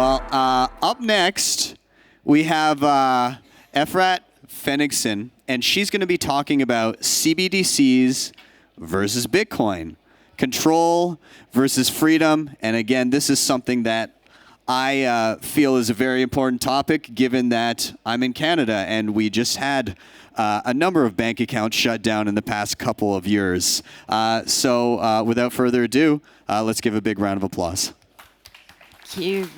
Well, up next, we have Efrat Fenigson, and she's going to be talking about CBDCs versus Bitcoin, control versus freedom. And again, this is something that I feel is a very important topic, given that I'm in Canada and we just had a number of bank accounts shut down in the past couple of years. So without further ado, let's give a big round of applause. Thank you.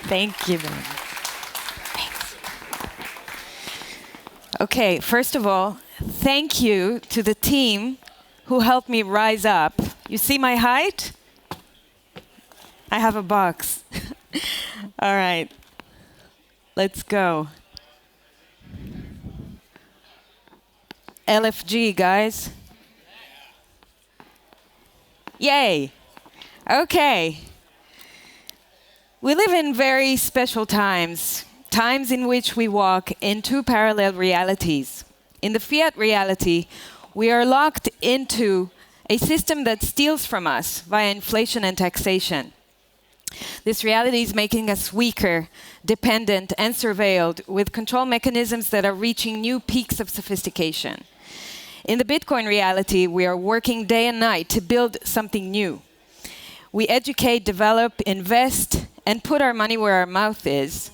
Thank you. Thanks. Okay, first of all, thank you to the team who helped me rise up. You see my height? I have a box. All right, let's go. LFG, guys. Yay. Okay. We live in very special times, times in which we walk in two parallel realities. In the fiat reality, we are locked into a system that steals from us via inflation and taxation. This reality is making us weaker, dependent, and surveilled with control mechanisms that are reaching new peaks of sophistication. In the Bitcoin reality, we are working day and night to build something new. We educate, develop, invest, and put our money where our mouth is.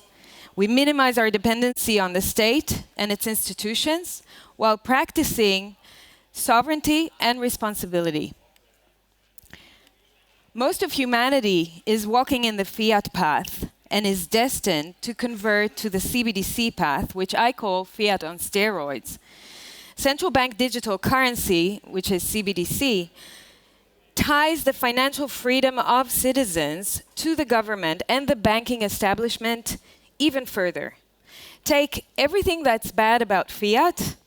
We minimize our dependency on the state and its institutions while practicing sovereignty and responsibility. Most of humanity is walking in the fiat path and is destined to convert to the CBDC path, which I call fiat on steroids. Central bank digital currency, which is CBDC, ties the financial freedom of citizens to the government and the banking establishment even further. Take everything that's bad about fiat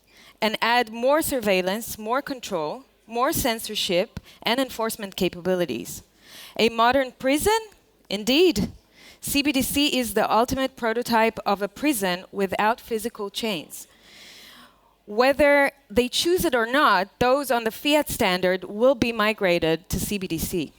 and add more surveillance, more control, more censorship, and enforcement capabilities. A modern prison? Indeed. CBDC is the ultimate prototype of a prison without physical chains. Whether they choose it or not, those on the fiat standard will be migrated to CBDC.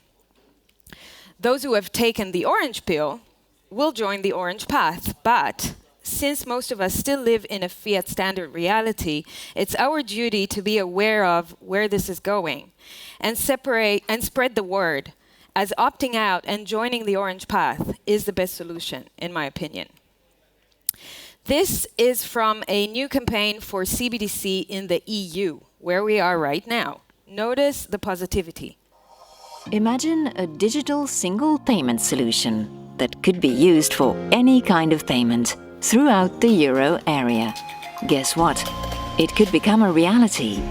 Those who have taken the orange pill will join the orange path, but since most of us still live in a fiat standard reality, it's our duty to be aware of where this is going and separate and spread the word, as opting out and joining the orange path is the best solution, in my opinion. This is from a new campaign for CBDC in the EU, where we are right now. Notice the positivity. Imagine a digital single payment solution that could be used for any kind of payment throughout the euro area. Guess what? It could become a reality.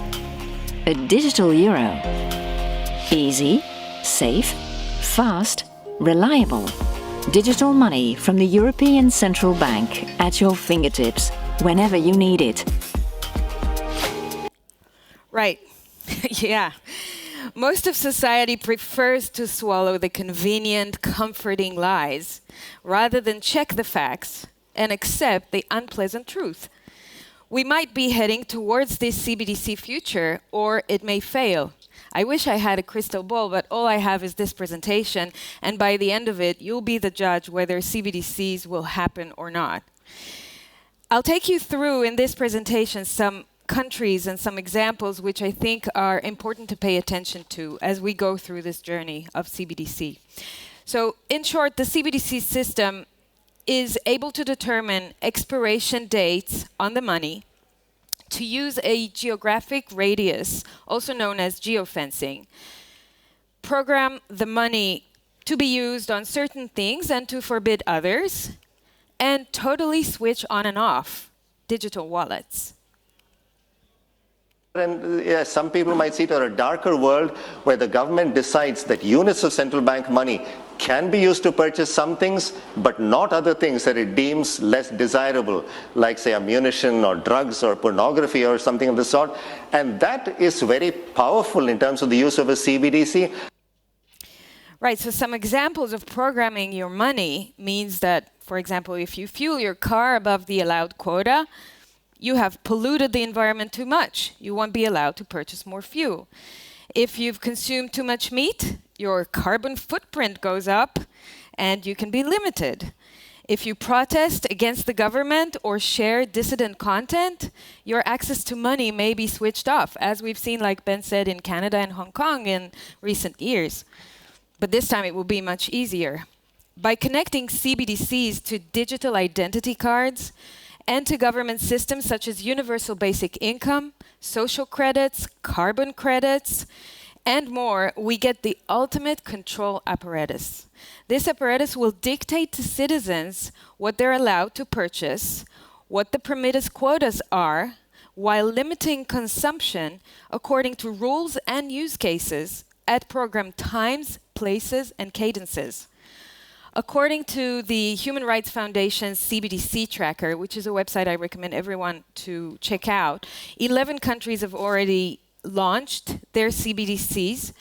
A digital euro. Easy, safe, fast, reliable. Digital money from the European Central Bank at your fingertips whenever you need it. Right. Yeah. Most of society prefers to swallow the convenient, comforting lies rather than check the facts and accept the unpleasant truth. We might be heading towards this CBDC future, or it may fail. I wish I had a crystal ball, but all I have is this presentation, and by the end of it, you'll be the judge whether CBDCs will happen or not. I'll take you through in this presentation some countries and some examples which I think are important to pay attention to as we go through this journey of CBDC. So, in short, the CBDC system is able to determine expiration dates on the money, to use a geographic radius, also known as geofencing, program the money to be used on certain things and to forbid others, and totally switch on and off digital wallets. And some people might see it as a darker world where the government decides that units of central bank money can be used to purchase some things, but not other things that it deems less desirable, like say ammunition or drugs or pornography or something of the sort. And that is very powerful in terms of the use of a CBDC. Right, so some examples of programming your money means that, for example, if you fuel your car above the allowed quota, you have polluted the environment too much. You won't be allowed to purchase more fuel. If you've consumed too much meat, your carbon footprint goes up and you can be limited. If you protest against the government or share dissident content, your access to money may be switched off, as we've seen, like Ben said, in Canada and Hong Kong in recent years. But this time it will be much easier. By connecting CBDCs to digital identity cards and to government systems such as universal basic income, social credits, carbon credits, and more, we get the ultimate control apparatus. This apparatus will dictate to citizens what they're allowed to purchase, what the permitted quotas are, while limiting consumption according to rules and use cases at program times, places, and cadences. According to the Human Rights Foundation's CBDC tracker, which is a website I recommend everyone to check out, 11 countries have already launched their CBDCs.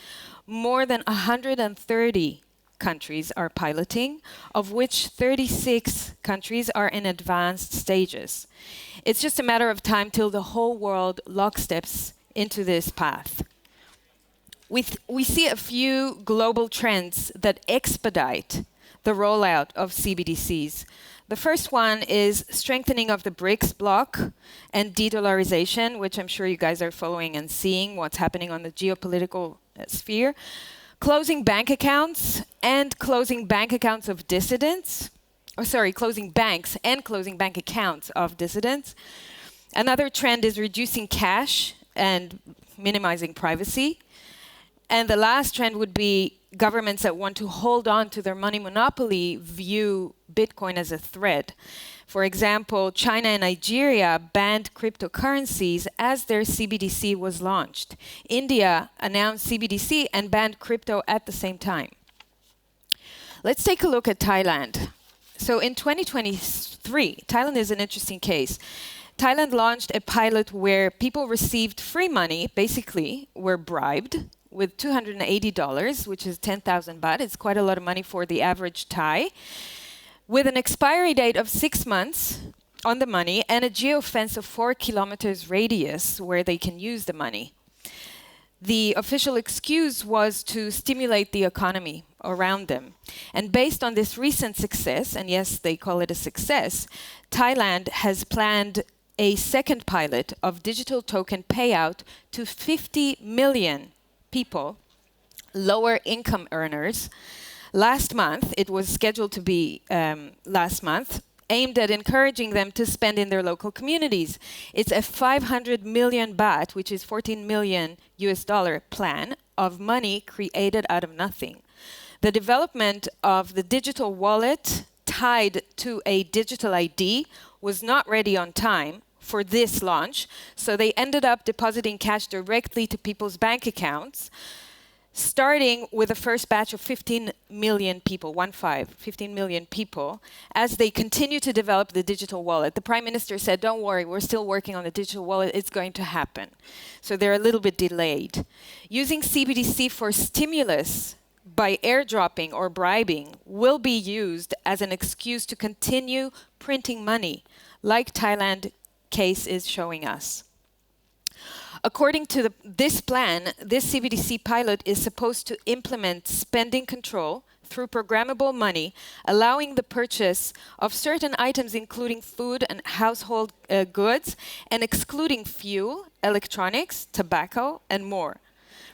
More than 130 countries are piloting, of which 36 countries are in advanced stages. It's just a matter of time till the whole world locksteps into this path. We see a few global trends that expedite the rollout of CBDCs. The first one is strengthening of the BRICS bloc and de-dollarization, which I'm sure you guys are following and seeing what's happening on the geopolitical sphere. Closing bank accounts and closing bank accounts of dissidents. Closing banks and closing bank accounts of dissidents. Another trend is reducing cash and minimizing privacy. And the last trend would be governments that want to hold on to their money monopoly view Bitcoin as a threat. For example, China and Nigeria banned cryptocurrencies as their CBDC was launched. India announced CBDC and banned crypto at the same time. Let's take a look at Thailand. So in 2023, Thailand is an interesting case. Thailand launched a pilot where people received free money, basically were bribed, with $280, which is 10,000 baht. It's quite a lot of money for the average Thai, with an expiry date of 6 months on the money and a geofence of 4 kilometers radius where they can use the money. The official excuse was to stimulate the economy around them. And based on this recent success, and yes, they call it a success, Thailand has planned a second pilot of digital token payout to 50 million people, lower income earners. Last month, it was scheduled to be last month, aimed at encouraging them to spend in their local communities. It's a 500 million baht, which is 14 million US dollar plan of money created out of nothing. The development of the digital wallet tied to a digital ID was not ready on time for this launch, so they ended up depositing cash directly to people's bank accounts, starting with the first batch of 15 million people, 15 million people, as they continue to develop the digital wallet. The Prime Minister said, don't worry, we're still working on the digital wallet, it's going to happen. So they're a little bit delayed. Using CBDC for stimulus by airdropping or bribing will be used as an excuse to continue printing money, like Thailand case is showing us. According to this plan, this CBDC pilot is supposed to implement spending control through programmable money, allowing the purchase of certain items including food and household goods, and excluding fuel, electronics, tobacco, and more.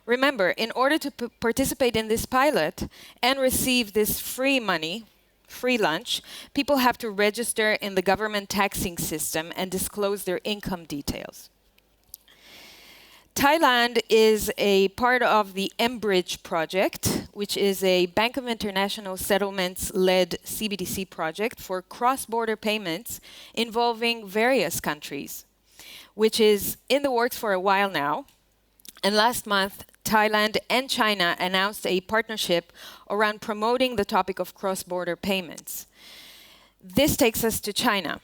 Remember, in order to participate in this pilot and receive this free money, free lunch, people have to register in the government taxing system and disclose their income details. Thailand is a part of the mBridge project, which is a Bank of International Settlements-led CBDC project for cross-border payments involving various countries, which is in the works for a while now. And last month, Thailand and China announced a partnership around promoting the topic of cross-border payments. This takes us to China.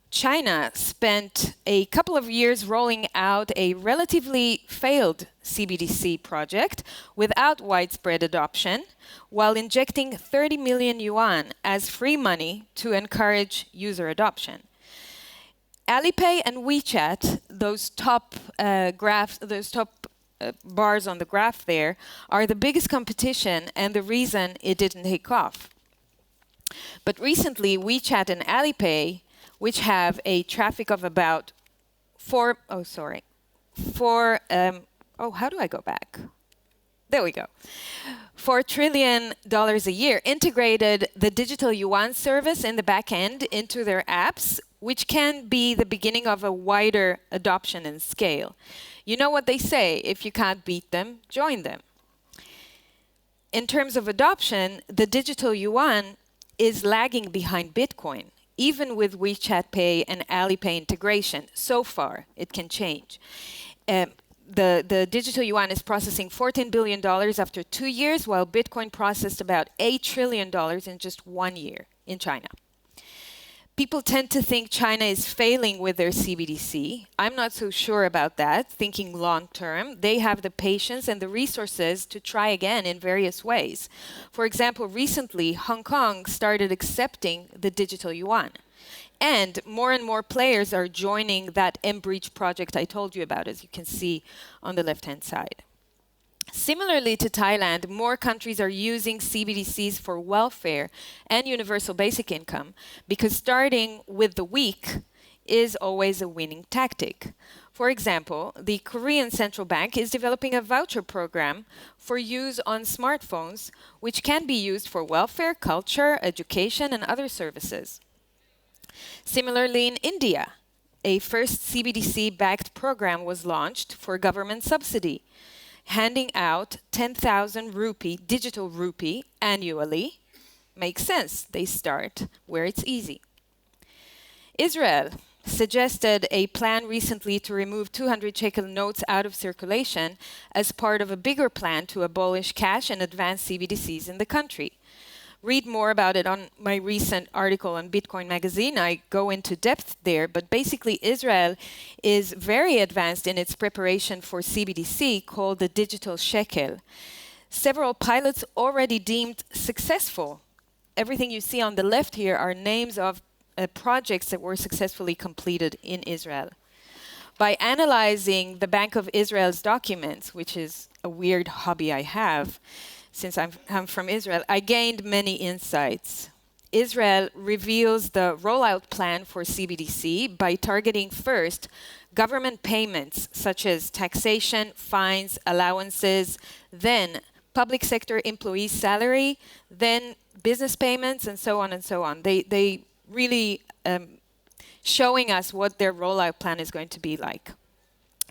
China spent a couple of years rolling out a relatively failed CBDC project without widespread adoption, while injecting 30 million yuan as free money to encourage user adoption. Alipay and WeChat, those top bars on the graph there are the biggest competition and the reason it didn't take off. But recently, WeChat and Alipay, which have a traffic of about how do I go back? There we go. $4 trillion a year, integrated the digital yuan service in the back end into their apps, which can be the beginning of a wider adoption and scale. You know what they say, if you can't beat them, join them. In terms of adoption, the digital yuan is lagging behind Bitcoin, even with WeChat Pay and Alipay integration. So far, it can change. The digital yuan is processing $14 billion after 2 years, while Bitcoin processed about $8 trillion in just 1 year in China. People tend to think China is failing with their CBDC. I'm not so sure about that, thinking long term. They have the patience and the resources to try again in various ways. For example, recently, Hong Kong started accepting the digital yuan. And more players are joining that mBreach project I told you about, as you can see on the left-hand side. Similarly to Thailand, more countries are using CBDCs for welfare and universal basic income because starting with the weak is always a winning tactic. For example, the Korean Central Bank is developing a voucher program for use on smartphones, which can be used for welfare, culture, education, and other services. Similarly, in India, a first CBDC-backed program was launched for government subsidy, handing out 10,000 digital rupee annually. Makes sense. They start where it's easy. Israel suggested a plan recently to remove 200 shekel notes out of circulation as part of a bigger plan to abolish cash and advance CBDCs in the country. Read more about it on my recent article on Bitcoin Magazine. I go into depth there, but basically Israel is very advanced in its preparation for CBDC called the digital shekel. Several pilots already deemed successful. Everything you see on the left here are names of projects that were successfully completed in Israel. By analyzing the Bank of Israel's documents, which is a weird hobby I have, since I'm from Israel, I gained many insights. Israel reveals the rollout plan for CBDC by targeting first government payments such as taxation, fines, allowances, then public sector employees' salary, then business payments, and so on and so on. They really showing us what their rollout plan is going to be like.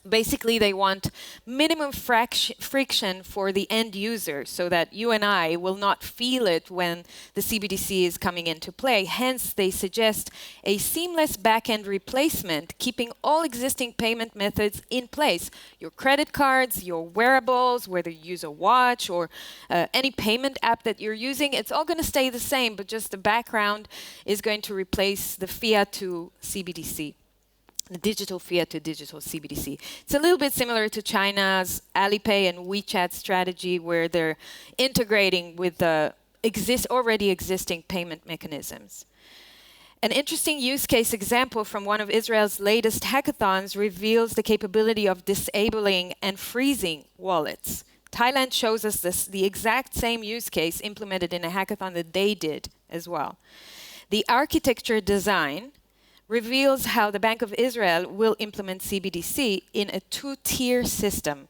Basically, they want minimum friction for the end user so that you and I will not feel it when the CBDC is coming into play. Hence, they suggest a seamless back-end replacement, keeping all existing payment methods in place. Your credit cards, your wearables, whether you use a watch or any payment app that you're using, it's all going to stay the same, but just the background is going to replace the fiat to CBDC. The digital fiat to digital CBDC. It's a little bit similar to China's Alipay and WeChat strategy, where they're integrating with the already existing payment mechanisms. An interesting use case example from one of Israel's latest hackathons reveals the capability of disabling and freezing wallets. Thailand shows us the exact same use case implemented in a hackathon that they did as well. The architecture design reveals how the Bank of Israel will implement CBDC in a two-tier system.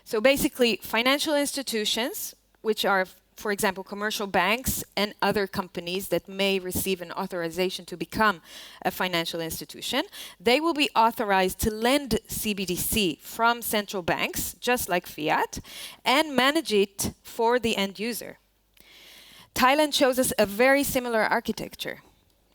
So basically, financial institutions, which are, for example, commercial banks and other companies that may receive an authorization to become a financial institution, they will be authorized to lend CBDC from central banks, just like fiat, and manage it for the end user. Thailand shows us a very similar architecture.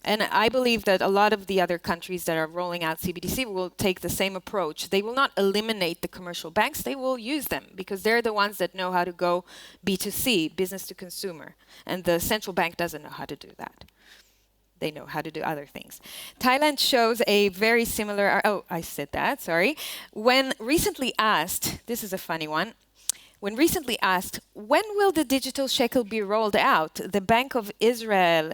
And I believe that a lot of the other countries that are rolling out CBDC will take the same approach. They will not eliminate the commercial banks, they will use them because they're the ones that know how to go B2C, business to consumer. And the central bank doesn't know how to do that. They know how to do other things. Thailand shows a very similar, When recently asked, this is a funny one, when recently asked, when will the digital shekel be rolled out, the Bank of Israel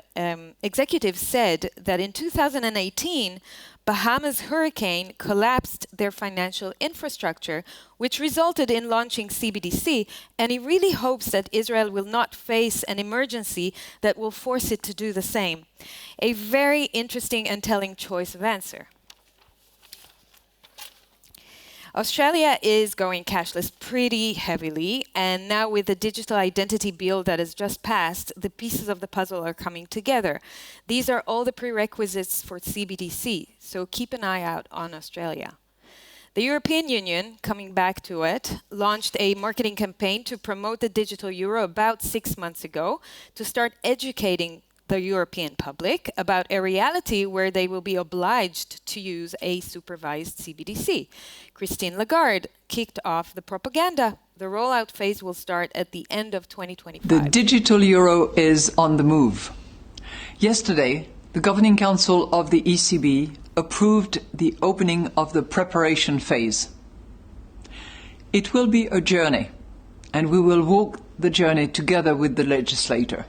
executive said that in 2018, Bahamas hurricane collapsed their financial infrastructure, which resulted in launching CBDC, and he really hopes that Israel will not face an emergency that will force it to do the same. A very interesting and telling choice of answer. Australia is going cashless pretty heavily, and now with the digital identity bill that has just passed, the pieces of the puzzle are coming together. These are all the prerequisites for CBDC, so keep an eye out on Australia. The European Union, coming back to it, launched a marketing campaign to promote the digital euro about 6 months ago to start educating the European public about a reality where they will be obliged to use a supervised CBDC. Christine Lagarde kicked off the propaganda. The rollout phase will start at the end of 2025. The digital euro is on the move. Yesterday, the Governing Council of the ECB approved the opening of the preparation phase. It will be a journey, and we will walk the journey together with the legislator.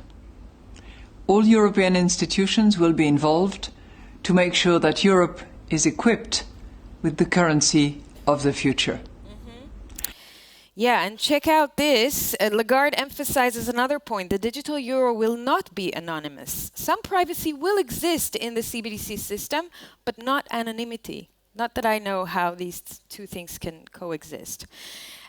All European institutions will be involved to make sure that Europe is equipped with the currency of the future. Yeah, and check out this. Lagarde emphasizes another point. The digital euro will not be anonymous. Some privacy will exist in the CBDC system, but not anonymity. Not that I know how these two things can coexist.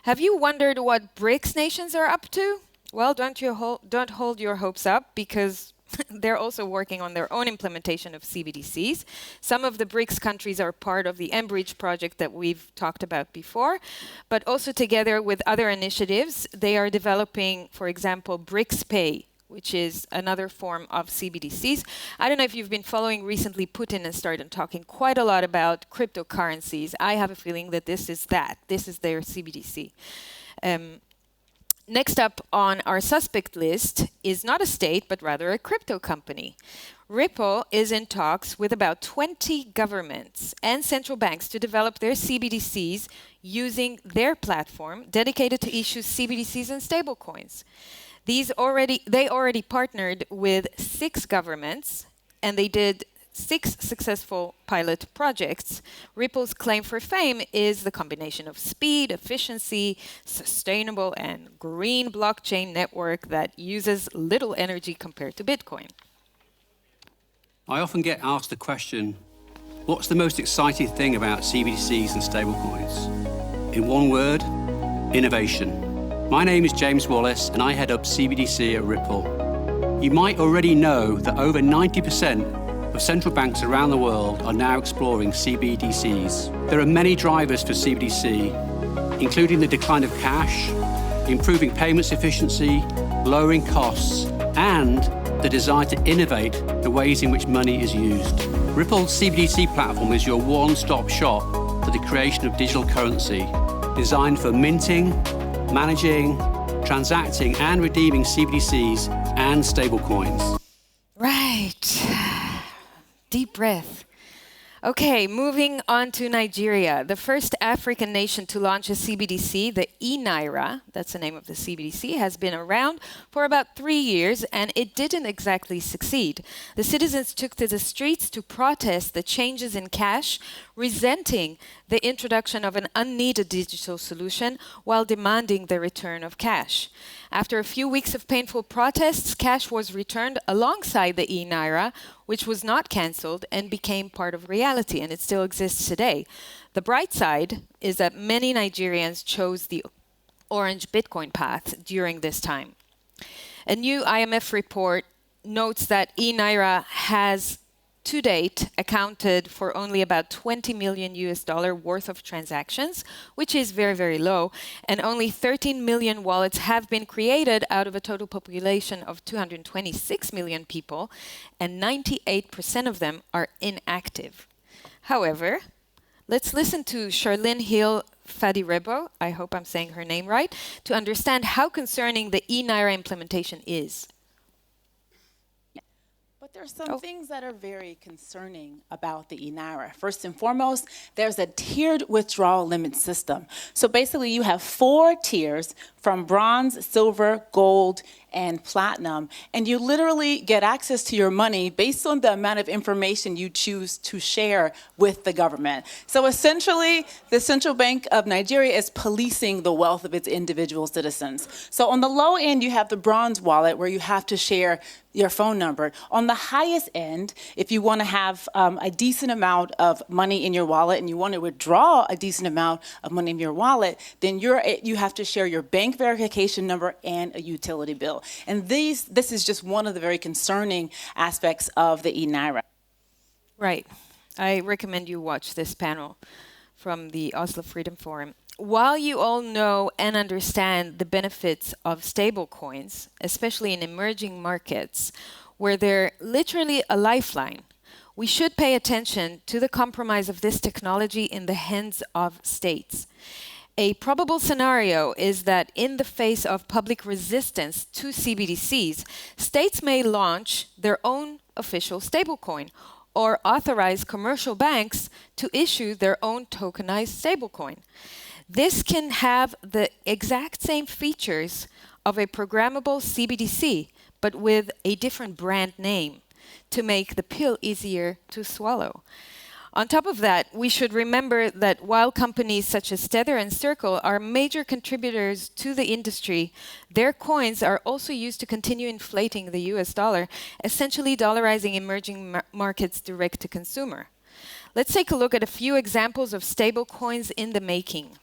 Have you wondered what BRICS nations are up to? Well, don't hold your hopes up, because they're also working on their own implementation of CBDCs. Some of the BRICS countries are part of the Enbridge project that we've talked about before, but also together with other initiatives, they are developing, for example, BRICS Pay, which is another form of CBDCs. I don't know if you've been following recently, Putin has started talking quite a lot about cryptocurrencies. I have a feeling that this is that. This is their CBDC. Next up on our suspect list is not a state, but rather a crypto company. Ripple is in talks with about 20 governments and central banks to develop their CBDCs using their platform dedicated to issue CBDCs and stablecoins. They already partnered with 6 governments, and they did 6 successful pilot projects. Ripple's claim for fame is the combination of speed, efficiency, sustainable and green blockchain network that uses little energy compared to Bitcoin. I often get asked the question, what's the most exciting thing about CBDCs and stablecoins? In one word, innovation. My name is James Wallace, and I head up CBDC at Ripple. You might already know that over 90% of central banks around the world are now exploring CBDCs. There are many drivers for CBDC, including the decline of cash, improving payments efficiency, lowering costs, and the desire to innovate the ways in which money is used. Ripple's CBDC platform is your one-stop shop for the creation of digital currency, designed for minting, managing, transacting, and redeeming CBDCs and stablecoins. Right. Deep breath. Okay, moving on to Nigeria, the first African nation to launch a CBDC, the e-Naira, that's the name of the CBDC, has been around for about 3 years, and it didn't exactly succeed. The citizens took to the streets to protest the changes in cash, resenting the introduction of an unneeded digital solution while demanding the return of cash. After a few weeks of painful protests, cash was returned alongside the e-Naira, which was not cancelled and became part of reality, and it still exists today. The bright side is that many Nigerians chose the orange Bitcoin path during this time. A new IMF report notes that e-Naira has to date accounted for only about $20 million worth of transactions, which is very, very low, and only 13 million wallets have been created out of a total population of 226 million people, and 98% of them are inactive. However, let's listen to Charlene Hill Fadirebo, I hope I'm saying her name right, to understand how concerning the e-Naira implementation is. But there are some things that are very concerning about the e-Naira. First and foremost, there's a tiered withdrawal limit system. So basically you have 4 tiers from bronze, silver, gold, and platinum. And you literally get access to your money based on the amount of information you choose to share with the government. So essentially, the Central Bank of Nigeria is policing the wealth of its individual citizens. So on the low end, you have the bronze wallet where you have to share your phone number. On the highest end, if you want to have a decent amount of money in your wallet and you want to withdraw a decent amount of money in your wallet, then you have to share your bank verification number and a utility bill. And this is just one of the very concerning aspects of the e-Naira. Right. I recommend you watch this panel from the Oslo Freedom Forum. While you all know and understand the benefits of stablecoins, especially in emerging markets, where they're literally a lifeline, we should pay attention to the compromise of this technology in the hands of states. A probable scenario is that in the face of public resistance to CBDCs, states may launch their own official stablecoin or authorize commercial banks to issue their own tokenized stablecoin. This can have the exact same features of a programmable CBDC, but with a different brand name to make the pill easier to swallow. On top of that, we should remember that while companies such as Tether and Circle are major contributors to the industry, their coins are also used to continue inflating the US dollar, essentially dollarizing emerging markets direct to consumer. Let's take a look at a few examples of stable coins in the making.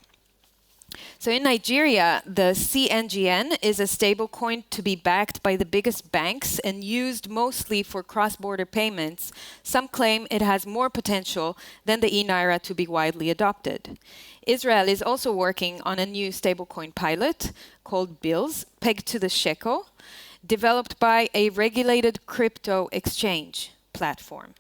So in Nigeria, the CNGN is a stablecoin to be backed by the biggest banks and used mostly for cross-border payments. Some claim it has more potential than the e-Naira to be widely adopted. Israel is also working on a new stablecoin pilot called Bills, pegged to the shekel, developed by a regulated crypto exchange platform.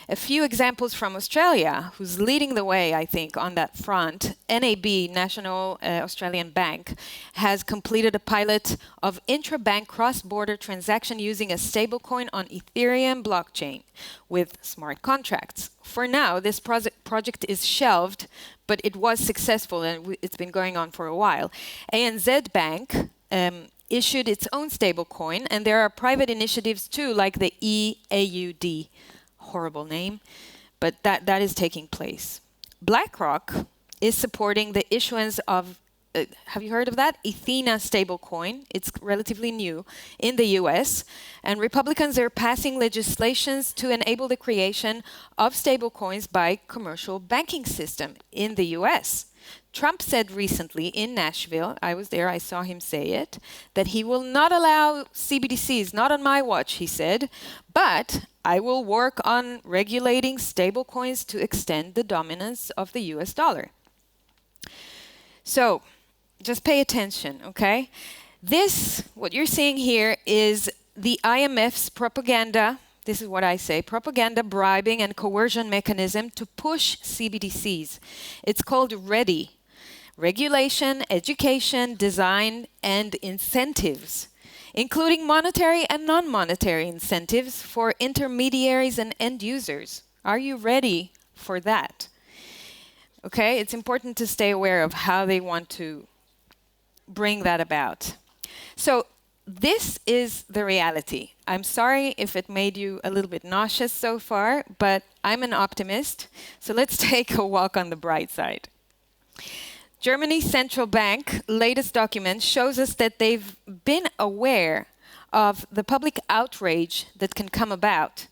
A few examples from Australia, who's leading the way, I think, on that front. NAB, National Australian Bank, has completed a pilot of intra-bank cross-border transaction using a stablecoin on Ethereum blockchain with smart contracts. For now, this project is shelved, but it was successful and it's been going on for a while. ANZ Bank issued its own stablecoin, and there are private initiatives too, like the EAUD. Horrible name, but that is taking place. BlackRock is supporting the issuance of, have you heard of that? Ethena stablecoin. It's relatively new in the US, and Republicans are passing legislations to enable the creation of stablecoins by commercial banking system in the US. Trump said recently in Nashville, I was there, I saw him say it, that he will not allow CBDCs, not on my watch, he said, but I will work on regulating stablecoins to extend the dominance of the US dollar. So, just pay attention, okay? This, what you're seeing here, is the IMF's propaganda. This is what I say, propaganda, bribing, and coercion mechanism to push CBDCs. It's called READY, Regulation, Education, Design, and Incentives, including monetary and non-monetary incentives for intermediaries and end users. Are you ready for that? Okay, it's important to stay aware of how they want to bring that about. So, this is the reality. I'm sorry if it made you a little bit nauseous so far, but I'm an optimist. So let's take a walk on the bright side. Germany's central bank latest document shows us that they've been aware of the public outrage that can come about.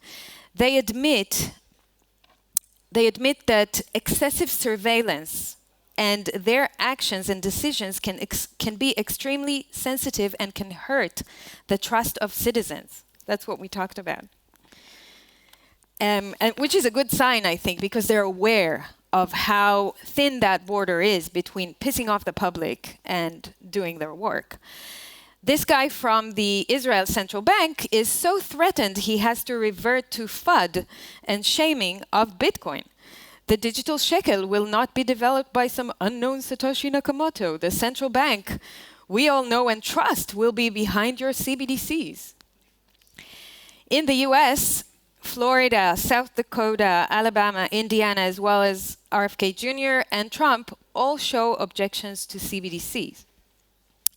They admit that excessive surveillance and their actions and decisions can be extremely sensitive and can hurt the trust of citizens. That's what we talked about. And which is a good sign, I think, because they're aware of how thin that border is between pissing off the public and doing their work. This guy from the Israel Central Bank is so threatened he has to revert to FUD and shaming of Bitcoin. The digital shekel will not be developed by some unknown Satoshi Nakamoto. The central bank we all know and trust will be behind your CBDCs. In the US, Florida, South Dakota, Alabama, Indiana, as well as RFK Jr. and Trump all show objections to CBDCs.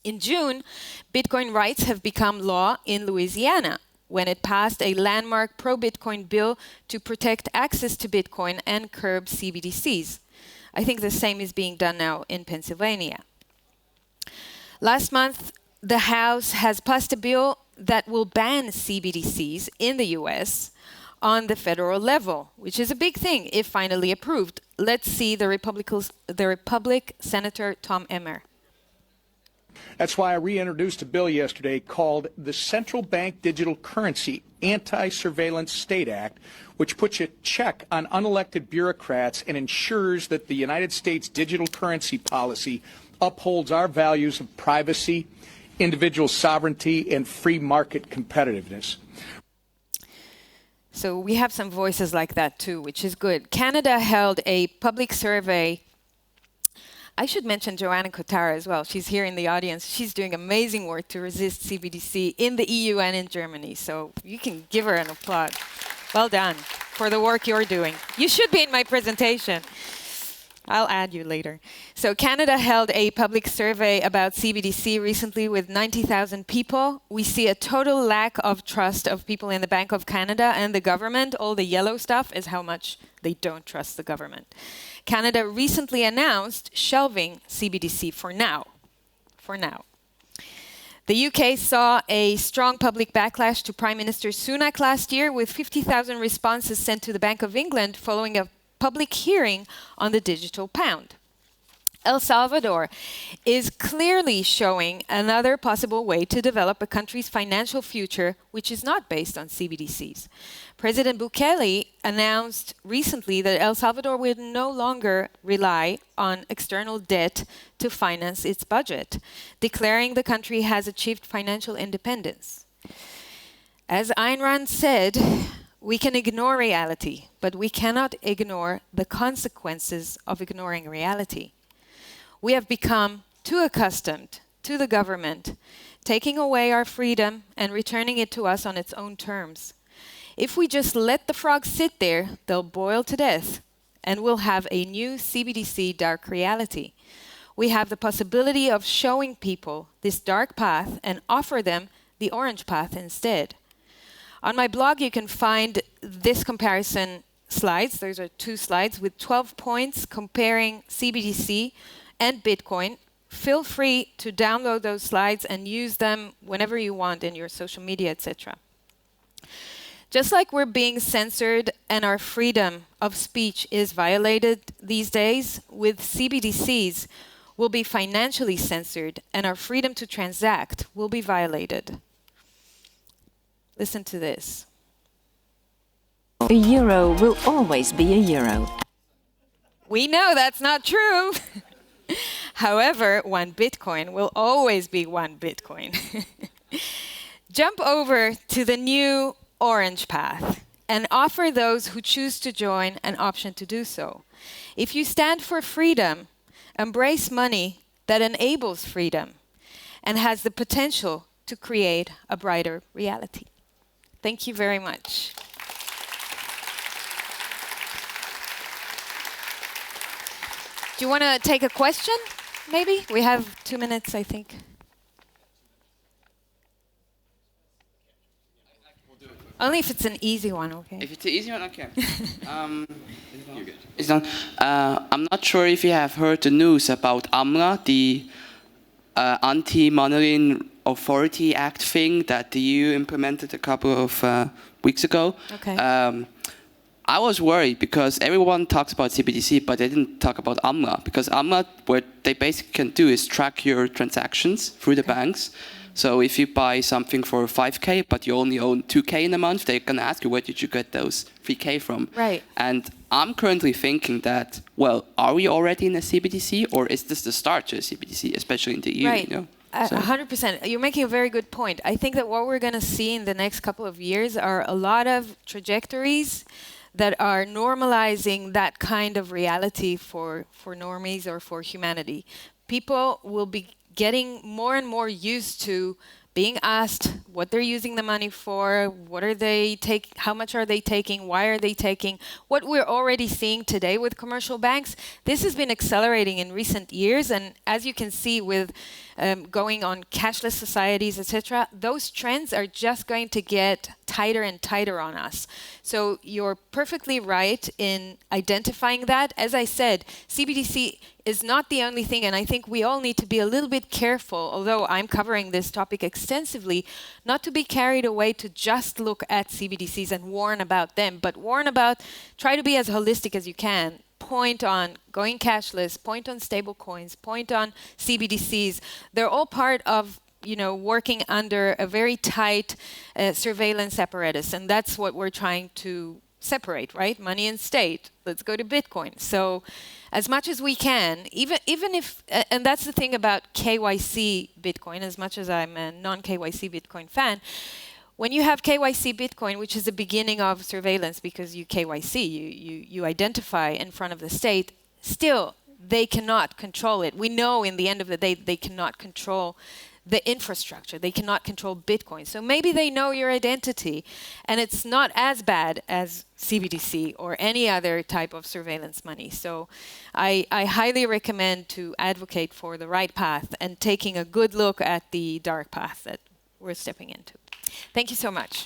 In June, Bitcoin rights have become law in Louisiana when it passed a landmark pro-Bitcoin bill to protect access to Bitcoin and curb CBDCs. I think the same is being done now in Pennsylvania. Last month, the House has passed a bill that will ban CBDCs in the US on the federal level, which is a big thing if finally approved. Let's see the Republic Senator Tom Emmer. That's why I reintroduced a bill yesterday called the Central Bank Digital Currency Anti-Surveillance State Act, which puts a check on unelected bureaucrats and ensures that the United States digital currency policy upholds our values of privacy, individual sovereignty, and free market competitiveness. So we have some voices like that too, which is good. Canada held a public survey. I should mention Joanna Kotara as well. She's here in the audience. She's doing amazing work to resist CBDC in the EU and in Germany. So you can give her an applause. Well done for the work you're doing. You should be in my presentation. I'll add you later. So Canada held a public survey about CBDC recently with 90,000 people. We see a total lack of trust of people in the Bank of Canada and the government. All the yellow stuff is how much they don't trust the government. Canada recently announced shelving CBDC for now. For now. The UK saw a strong public backlash to Prime Minister Sunak last year with 50,000 responses sent to the Bank of England following a public hearing on the digital pound. El Salvador is clearly showing another possible way to develop a country's financial future which is not based on CBDCs. President Bukele announced recently that El Salvador will no longer rely on external debt to finance its budget, declaring the country has achieved financial independence. As Ayn Rand said, we can ignore reality, but we cannot ignore the consequences of ignoring reality. We have become too accustomed to the government taking away our freedom and returning it to us on its own terms. If we just let the frogs sit there, they'll boil to death, and we'll have a new CBDC dark reality. We have the possibility of showing people this dark path and offer them the orange path instead. On my blog, you can find this comparison slides. Those are 2 slides with 12 points comparing CBDC and Bitcoin. Feel free to download those slides and use them whenever you want in your social media, etc. Just like we're being censored and our freedom of speech is violated these days, with CBDCs, we'll be financially censored and our freedom to transact will be violated. Listen to this. A euro will always be a euro. We know that's not true. However, 1 Bitcoin will always be 1 Bitcoin. Jump over to the new orange path and offer those who choose to join an option to do so. If you stand for freedom, embrace money that enables freedom and has the potential to create a brighter reality. Thank you very much. Do you want to take a question, maybe? We have 2 minutes, I think. Only if it's an easy one, okay? If it's an easy one, okay. You're good. It's done. I'm not sure if you have heard the news about AMRA, the Anti-Money Authority Act thing that the EU implemented a couple of weeks ago. Okay. I was worried because everyone talks about CBDC, but they didn't talk about AMRA. Because AMRA, what they basically can do is track your transactions through the banks. So if you buy something for 5K, but you only own 2K in a month, they're going to ask you, where did you get those 3K from? Right. And I'm currently thinking that, well, are we already in a CBDC, or is this the start to a CBDC, especially in the EU? Right. You know? 100%. You're making a very good point. I think that what we're going to see in the next couple of years are a lot of trajectories that are normalizing that kind of reality for normies or for humanity. People will be getting more and more used to being asked what they're using the money for, what are they how much are they taking, why are they taking. What we're already seeing today with commercial banks, this has been accelerating in recent years, and as you can see with going on cashless societies, etc., those trends are just going to get tighter and tighter on us. So you're perfectly right in identifying that. As I said, CBDC is not the only thing, and I think we all need to be a little bit careful, although I'm covering this topic extensively, not to be carried away to just look at CBDCs and warn about them, but try to be as holistic as you can. Point on going cashless, point on stable coins, point on CBDCs. They're all part of working under a very tight surveillance apparatus, and that's what we're trying to separate, right? Money and state. Let's go to Bitcoin. So as much as we can, even if, and that's the thing about KYC Bitcoin, as much as I'm a non-KYC Bitcoin fan, when you have KYC Bitcoin, which is the beginning of surveillance because you KYC, you identify in front of the state, still they cannot control it. We know in the end of the day they cannot control the infrastructure. They cannot control Bitcoin. So maybe they know your identity, and it's not as bad as CBDC or any other type of surveillance money. So I highly recommend to advocate for the right path and taking a good look at the dark path that we're stepping into. Thank you so much.